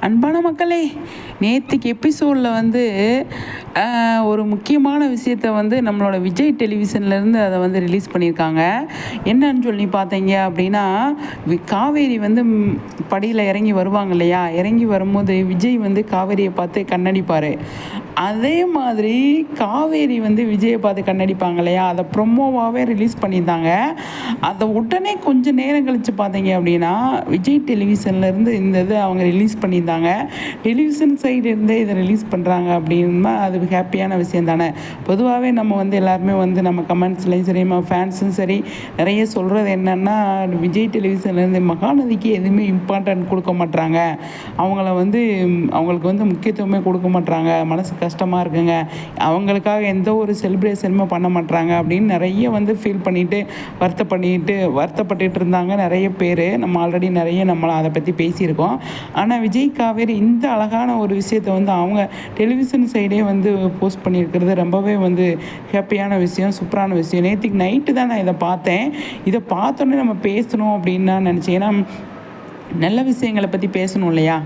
அன்பான மக்களே, நேத்திக்கு எபிசோடில் வந்து ஒரு முக்கியமான விஷயத்த வந்து நம்மளோட விஜய் டெலிவிஷன்லேருந்து அதை வந்து ரிலீஸ் பண்ணியிருக்காங்க. என்னன்னு சொல்லி பார்த்தீங்க அப்படின்னா, காவேரி வந்து படியில் இறங்கி வருவாங்க இல்லையா, இறங்கி வரும்போது விஜய் வந்து காவேரியை பார்த்து கண்ணடிப்பார். அதே மாதிரி காவேரி வந்து விஜயை பார்த்து கண்ணடிப்பாங்க இல்லையா, அதை ப்ரொமோவாகவே ரிலீஸ் பண்ணியிருந்தாங்க. அதை உடனே கொஞ்சம் நேரம் கழித்து பார்த்தீங்க அப்படின்னா, விஜய் டெலிவிஷன்லேருந்து இந்த இதை அவங்க ரிலீஸ் பண்ணியிருந்தாங்க. டெலிவிஷன் சைடு இருந்தே இதை ரிலீஸ் பண்ணுறாங்க அப்படின்னா அது ஹாப்பியான விஷயம் தானே. பொதுவாகவே நம்ம வந்து எல்லாருமே வந்து நம்ம கமெண்ட்ஸ்லையும் சரி, நம்ம ஃபேன்ஸும் சரி, நிறைய சொல்கிறது என்னென்னா, விஜய் டெலிவிஷன்லேருந்து மகாநதிக்கு எதுவுமே இம்பார்ட்டன்ட் கொடுக்க மாட்றாங்க, அவங்களுக்கு வந்து முக்கியத்துவமே கொடுக்க மாட்றாங்க, மனசு கஷ்டமாக இருக்குங்க, அவங்களுக்காக எந்த ஒரு செலிப்ரேஷனுமே பண்ண மாட்றாங்க அப்படின்னு நிறைய வந்து ஃபீல் பண்ணிவிட்டு வருத்தப்பட்டுட்டு இருந்தாங்க நிறைய பேர். நம்ம ஆல்ரெடி நிறைய நம்மளை அதை பற்றி பேசியிருக்கோம். ஆனால் விஜய் காவேரி இந்த அழகான ஒரு விஷயத்தை வந்து அவங்க டெலிவிஷன் சைடே வந்து போஸ்ட் பண்ணியிருக்கிறது ரொம்பவே வந்து ஹாப்பியான விஷயம், சூப்பரான விஷயம். நேற்றுக்கு நைட்டு தான் நான் இதை பார்த்தேன். இதை பார்த்தோன்னே நம்ம பேசணும் அப்படின்னு நான் நினச்சேன். ஏன்னா நல்ல விஷயங்களை பற்றி பேசணும் இல்லையா.